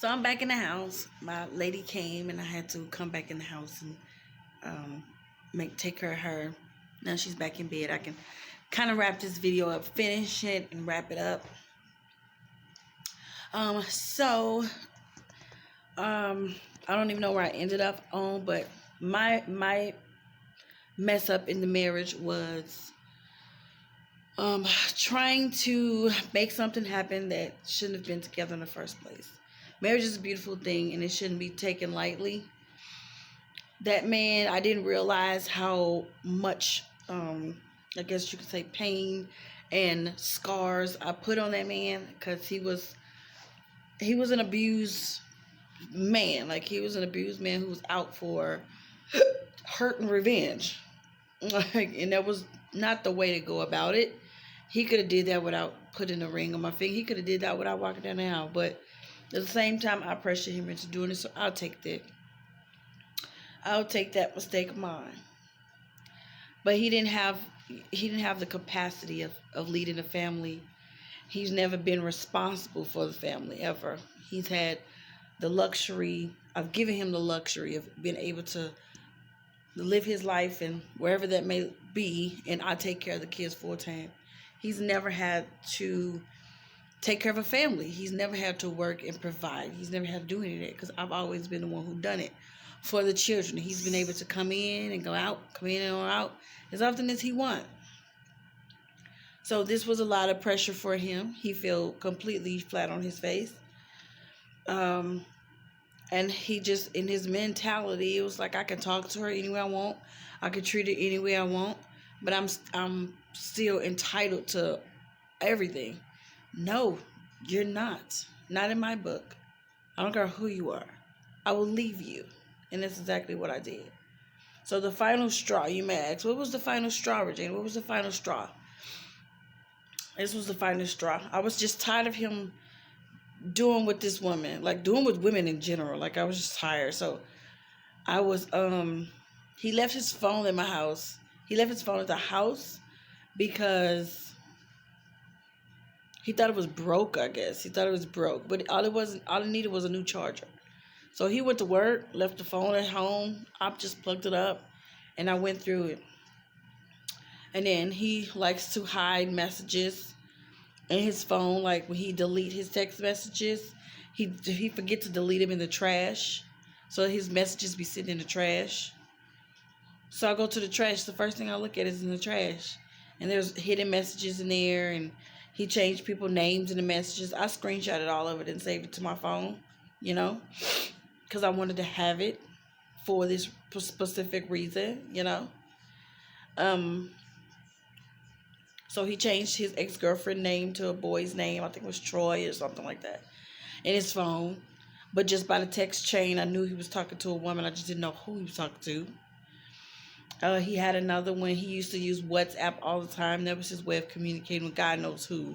So I'm back in the house. My lady came and I had to come back in the house and take care of her. Now she's back in bed. I can kind of wrap this video up, finish it, and wrap it up. I don't even know where I ended up on, but my mess up in the marriage was trying to make something happen that shouldn't have been together in the first place. Marriage is a beautiful thing and it shouldn't be taken lightly. That man, I didn't realize how much, I guess you could say, pain and scars I put on that man, because he was an abused man. Like, he was an abused man who was out for hurt and revenge. And that was not the way to go about it. He could have did that without putting a ring on my finger. He could have did that without walking down the aisle. But at the same time, I pressured him into doing it, so I'll take that mistake of mine. But he didn't have the capacity of leading a family. He's never been responsible for the family ever. He's had the luxury, I've given him the luxury of being able to live his life and wherever that may be, and I take care of the kids full time. He's never had to take care of a family. He's never had to work and provide. He's never had to do any of that, because I've always been the one who done it for the children. He's been able to come in and go out, come in and go out as often as he wants. So this was a lot of pressure for him. He felt completely flat on his face. And he just, in his mentality, it was like, I can talk to her any way I want. I can treat her any way I want. But I'm still entitled to everything. No, you're not. Not in my book. I don't care who you are. I will leave you. And that's exactly what I did. So the final straw, you may ask, what was the final straw, Regina? What was the final straw? This was the final straw. I was just tired of him doing with this woman, like doing with women in general. Like, I was just tired. So I was, he left his phone in my house. He left his phone at the house because he thought it was broke, I guess. He thought it was broke. But all it needed was a new charger. So he went to work, left the phone at home. I just plugged it up and I went through it. And then he likes to hide messages in his phone. Like, when he delete his text messages, he forget to delete them in the trash. So his messages be sitting in the trash. So I go to the trash. The first thing I look at is in the trash. And there's hidden messages in there. And he changed people's names in the messages. I screenshotted all of it and saved it to my phone, because I wanted to have it for this specific reason, So he changed his ex-girlfriend name to a boy's name. I think it was Troy or something like that, in his phone. But just by the text chain, I knew he was talking to a woman. I just didn't know who he was talking to. He had another one. He used to use WhatsApp all the time. That was his way of communicating with God knows who.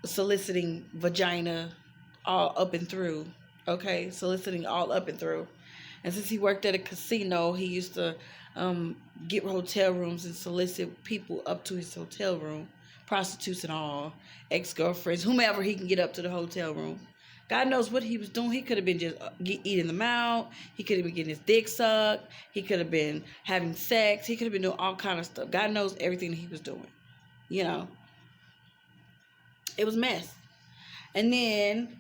Soliciting vagina all up and through. Okay? Soliciting all up and through. And since he worked at a casino, he used to get hotel rooms and solicit people up to his hotel room, prostitutes and all, ex-girlfriends, whomever he can get up to the hotel room. God knows what he was doing. He could have been just eating them out. He could have been getting his dick sucked. He could have been having sex. He could have been doing all kind of stuff. God knows everything that he was doing. It was a mess. And then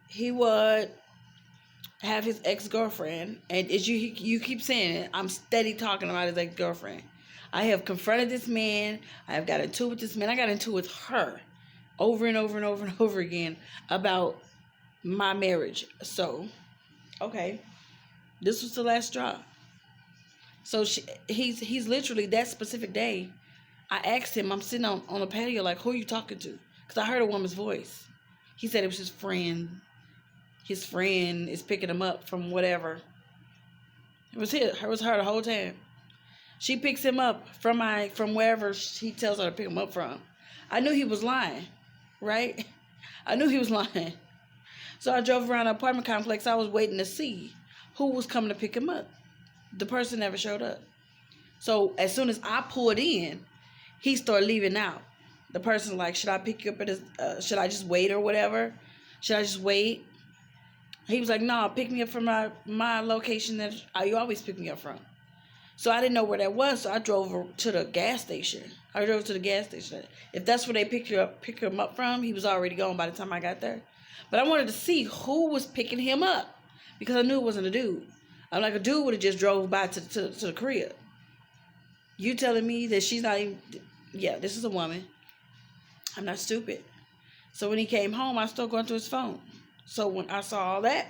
he would have his ex-girlfriend, and as you keep saying it, I'm steady talking about his ex-girlfriend. I have confronted this man. I have got into it with this man. I got into it with her over and over and over and over again about my marriage. So, okay, this was the last straw. So he's literally, that specific day, I asked him, I'm sitting on a patio, like, who are you talking to? Because I heard a woman's voice. He said it was his friend. His friend is picking him up from whatever. It was her the whole time. She picks him up from wherever he tells her to pick him up from. I knew he was lying, right? I knew he was lying. So I drove around the apartment complex. I was waiting to see who was coming to pick him up. The person never showed up. So as soon as I pulled in, he started leaving out. The person's like, should I pick you up should I just wait or whatever? Should I just wait? He was like, no, pick me up from my location that you always pick me up from. So I didn't know where that was, so I drove to the gas station. I drove to the gas station. If that's where they pick him up from, he was already gone by the time I got there. But I wanted to see who was picking him up because I knew it wasn't a dude. I'm like, a dude would have just drove by to the crib. You telling me that she's not even... Yeah, this is a woman. I'm not stupid. So when he came home, I started going to his phone. So when I saw all that,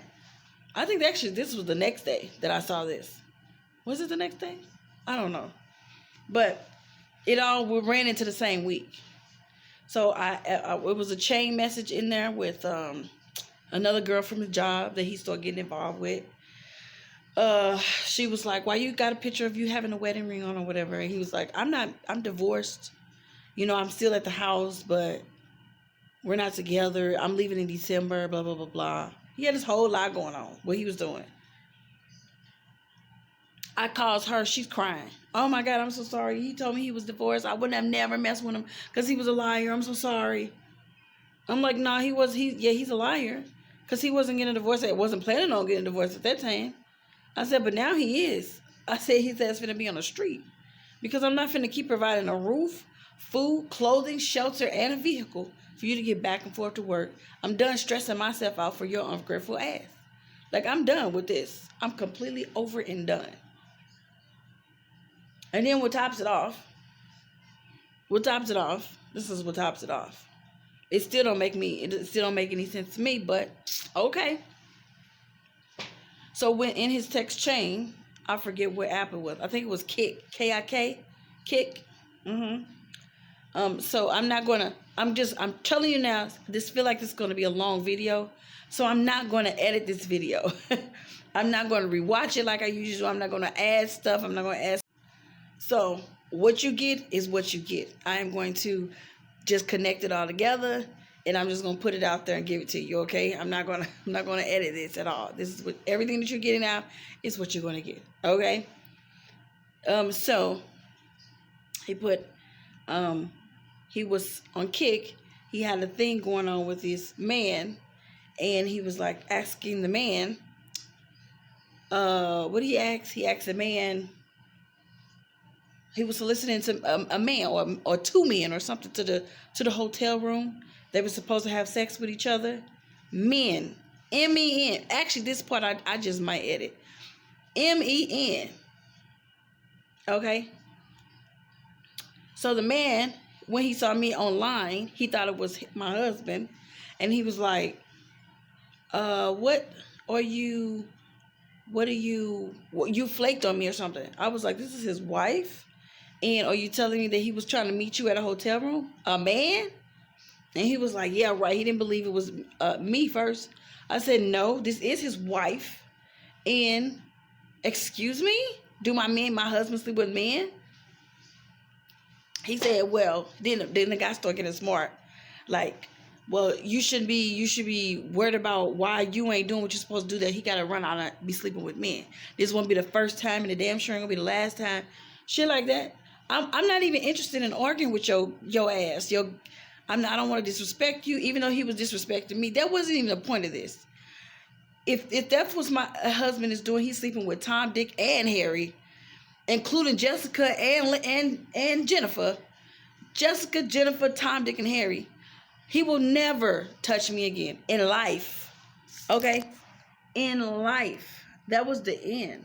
I think actually this was the next day that I saw this. Was it the next day? I don't know. But it all ran into the same week. So it was a chain message in there with another girl from his job that he started getting involved with. She was like, why you got a picture of you having a wedding ring on or whatever? And he was like, I'm divorced. I'm still at the house, but we're not together. I'm leaving in December, blah, blah, blah, blah. He had this whole lot going on, what he was doing. I called her. She's crying. Oh, my God, I'm so sorry. He told me he was divorced. I wouldn't have never messed with him because he was a liar. I'm so sorry. I'm like, nah, he's a liar because he wasn't getting a divorce. I wasn't planning on getting a divorce at that time. I said, but now he is. I said his ass finna be on the street because I'm not finna keep providing a roof, food, clothing, shelter, and a vehicle for you to get back and forth to work. I'm done stressing myself out for your ungrateful ass. Like, I'm done with this. I'm completely over and done. And then what tops it off? This is what tops it off. It still don't make any sense to me, but okay. So when in his text chain, I forget what app it was. I think it was Kik, K-I-K, Kik. So I'm telling you now, this feel like this is going to be a long video. So I'm not going to edit this video. I'm not going to rewatch it like I usually do. I'm not going to add stuff. I'm not going to add. So what you get is what you get. I am going to just connect it all together, and I'm just gonna put it out there and give it to you. Okay? I'm not gonna edit this at all. This is what everything that you're getting out is what you're gonna get. Okay? So he put he was on Kik. He had a thing going on with this man, and he was like asking the man, what did he ask? He asked the man. He was soliciting to a man or two men or something to the hotel room. They were supposed to have sex with each other. Men. M-E-N. Actually, this part I just might edit. M-E-N. Okay? So the man, when he saw me online, he thought it was my husband. And he was like, you flaked on me or something. I was like, this is his wife? And are you telling me that he was trying to meet you at a hotel room? A man? And he was like, yeah, right. He didn't believe it was me first. I said, no, this is his wife. And, excuse me? Do my husband sleep with men? He said, well, then the guy started getting smart. Like, well, you should be worried about why you ain't doing what you're supposed to do, that he got to run out and be sleeping with men. This won't be the first time, and the damn sure ain't going to be the last time. Shit like that. I'm not even interested in arguing with your ass. I don't want to disrespect you, even though he was disrespecting me. That wasn't even the point of this. If that's what my husband is doing, he's sleeping with Tom, Dick, and Harry, including Jessica and Jennifer. Jessica, Jennifer, Tom, Dick, and Harry. He will never touch me again in life. Okay? In life. That was the end.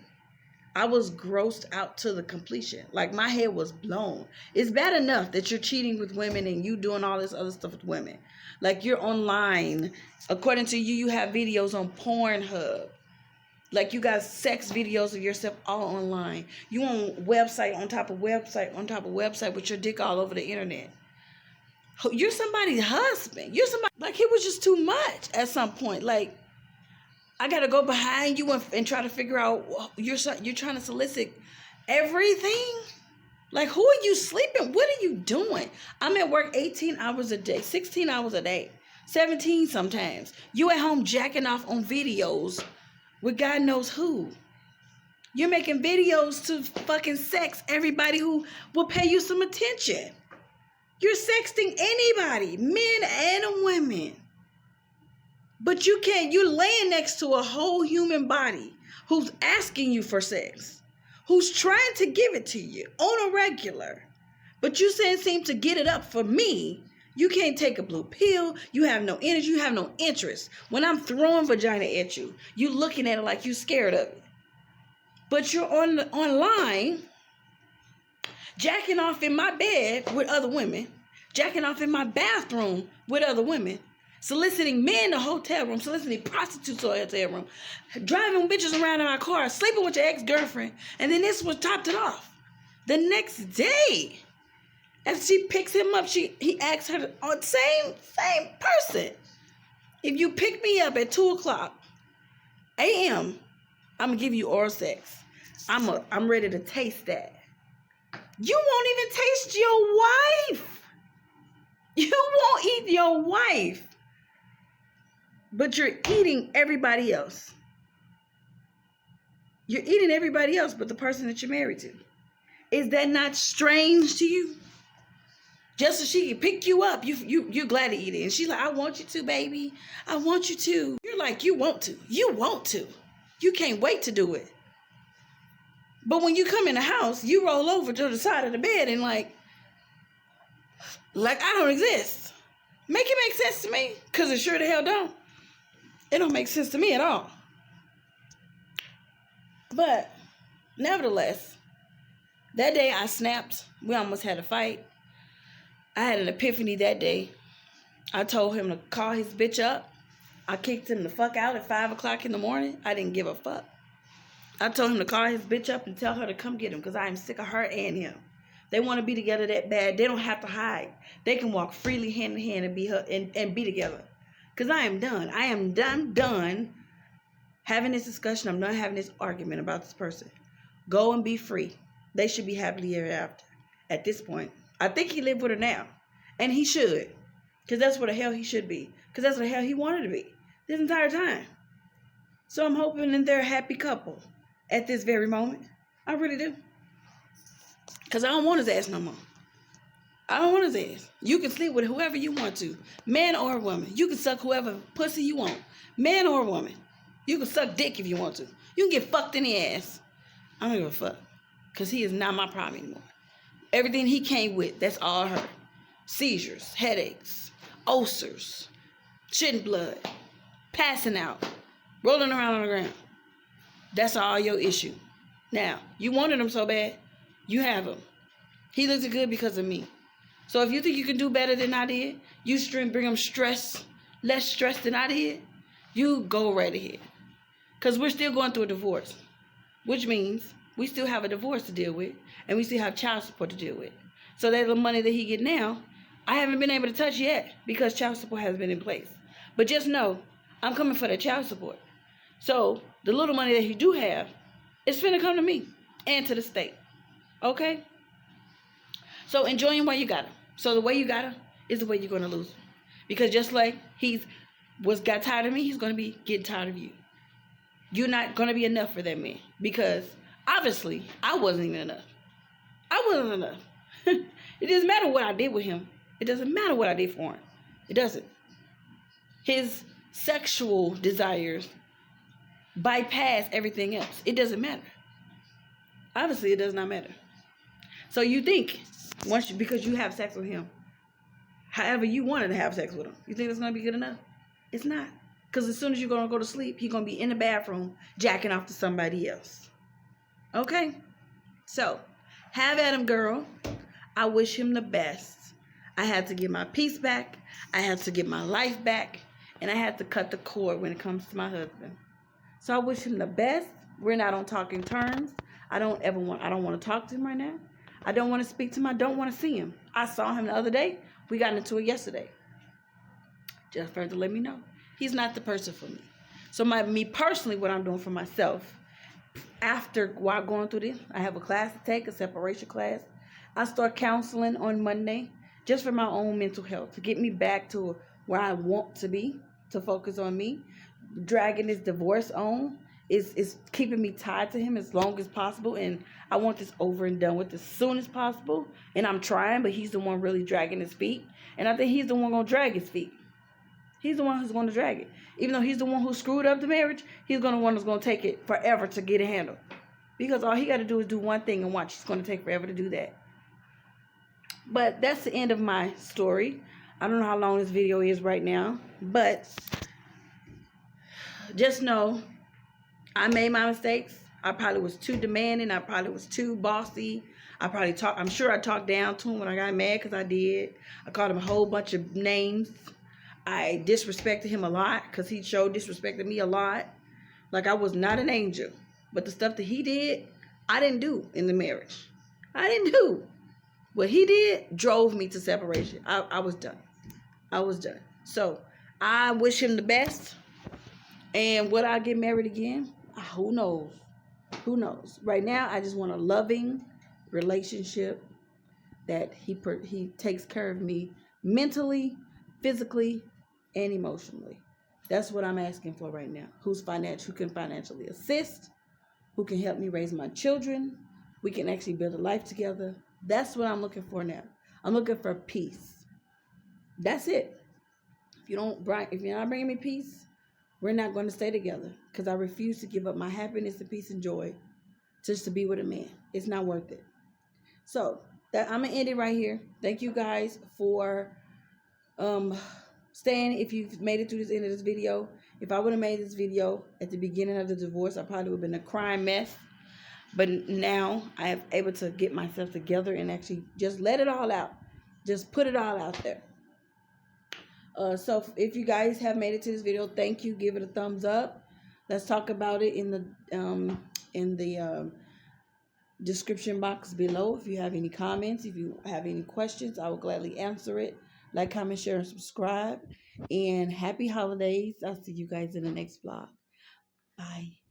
I was grossed out to the completion. Like, my head was blown. It's bad enough that you're cheating with women and you doing all this other stuff with women. Like, you're online. According to you, you have videos on Pornhub. Like, you got sex videos of yourself all online. You on website on top of website on top of website with your dick all over the internet. You're somebody's husband. You're somebody. Like, it was just too much at some point. Like, I got to go behind you and try to figure out, you're trying to solicit everything? Like, who are you sleeping? What are you doing? I'm at work 18 hours a day, 16 hours a day, 17 sometimes. You at home jacking off on videos with God knows who. You're making videos to fucking sex everybody who will pay you some attention. You're sexting anybody, men and women. But you can't, you're laying next to a whole human body who's asking you for sex, who's trying to give it to you on a regular. But you seem to get it up for me. You can't take a blue pill. You have no energy. You have no interest. When I'm throwing vagina at you, you looking at it like you scared of it. But you're online, jacking off in my bed with other women, jacking off in my bathroom with other women, soliciting men in the hotel room, soliciting prostitutes to the hotel room, driving bitches around in my car, sleeping with your ex-girlfriend, and then this was topped it off. The next day, as she picks him up, he asks her, same person. If you pick me up at 2:00 a.m., I'm gonna give you oral sex. I'm ready to taste that. You won't even taste your wife. You won't eat your wife. But you're eating everybody else. You're eating everybody else but the person that you're married to. Is that not strange to you? Just so she can pick you up, you're glad to eat it. And she's like, I want you to, baby. I want you to. You're like, you want to. You want to. You can't wait to do it. But when you come in the house, you roll over to the side of the bed and like I don't exist. Make it make sense to me, because it sure the hell don't. It don't make sense to me at all. But nevertheless, that day I snapped. We almost had a fight. I had an epiphany that day. I told him to call his bitch up. I kicked him the fuck out at 5:00 in the morning. I didn't give a fuck. I told him to call his bitch up and tell her to come get him, because I am sick of her and him. They want to be together that bad. They don't have to hide. They can walk freely hand in hand and be her and be together. Because I am done. I am done having this discussion. I'm done having this argument about this person. Go and be free. They should be happily ever after at this point. I think he lived with her now. And he should. Because that's what the hell he should be. Because that's what the hell he wanted to be this entire time. So I'm hoping that they're a happy couple at this very moment. I really do. Because I don't want his ass no more. I don't want his ass. You can sleep with whoever you want to. Man or woman. You can suck whoever pussy you want. Man or woman. You can suck dick if you want to. You can get fucked in the ass. I don't give a fuck. Because he is not my problem anymore. Everything he came with, that's all her. Seizures, headaches, ulcers, shitting blood, passing out, rolling around on the ground. That's all your issue. Now, you wanted him so bad, you have him. He looks good because of me. So if you think you can do better than I did, you bring him stress, less stress than I did, you go right ahead. Because we're still going through a divorce, which means we still have a divorce to deal with, and we still have child support to deal with. So that the money that he get now, I haven't been able to touch yet because child support has been in place. But just know, I'm coming for the child support. So the little money that he do have, it's finna come to me and to the state. Okay? So enjoy him while you got him. So the way you got him is the way you're going to lose him. Because just like got tired of me, he's going to be getting tired of you. You're not going to be enough for that man. Because obviously, I wasn't even enough. I wasn't enough. It doesn't matter what I did with him. It doesn't matter what I did for him. It doesn't. His sexual desires bypass everything else. It doesn't matter. Obviously, it does not matter. So you think, because you have sex with him, however you wanted to have sex with him, you think that's going to be good enough? It's not. Because as soon as you're going to go to sleep, he's going to be in the bathroom jacking off to somebody else. Okay? So, have at him, girl. I wish him the best. I had to get my peace back. I had to get my life back. And I had to cut the cord when it comes to my husband. So I wish him the best. We're not on talking terms. I don't want to talk to him right now. I don't want to speak to him. I don't want to see him. I saw him the other day. We got into it yesterday. Just for to let me know. He's not the person for me. So me personally, what I'm doing for myself, while going through this, I have a class to take, a separation class. I start counseling on Monday just for my own mental health, to get me back to where I want to be, to focus on me. Dragging this divorce on is keeping me tied to him as long as possible, and I want this over and done with as soon as possible. And I'm trying, but he's the one really dragging his feet, and I think he's the one gonna drag his feet. He's the one who's going to drag it. Even though he's the one who screwed up the marriage, he's the one who's going to take it forever to get it handled. Because all he got to do is do one thing and watch. It's going to take forever to do that. But that's the end of my story. I don't know how long this video is right now. But just know I made my mistakes. I probably was too demanding. I probably was too bossy. I'm sure I talked down to him when I got mad, because I did. I called him a whole bunch of names. I disrespected him a lot, because he showed disrespected me a lot. Like I was not an angel. But the stuff that he did, I didn't do in the marriage. I didn't do. What he did drove me to separation. I was done. I was done. So I wish him the best. And would I get married again? Who knows? Who knows? Right now, I just want a loving relationship that he takes care of me mentally, physically, and emotionally. That's what I'm asking for right now. Who can financially assist, who can help me raise my children. We can actually build a life together. That's what I'm looking for now. I'm looking for peace. That's it. If you're not bringing me peace, we're not going to stay together, because I refuse to give up my happiness and peace and joy just to be with a man. It's not worth it. So I'm going to end it right here. Thank you guys for staying. If you've made it through this end of this video. If I would have made this video at the beginning of the divorce, I probably would have been a crying mess. But now I am able to get myself together and actually just let it all out. Just put it all out there. So if you guys have made it to this video, thank you. Give it a thumbs up. Let's talk about it in the description box below. If you have any comments, if you have any questions, I will gladly answer it. Like, comment, share, and subscribe. And happy holidays. I'll see you guys in the next vlog. Bye.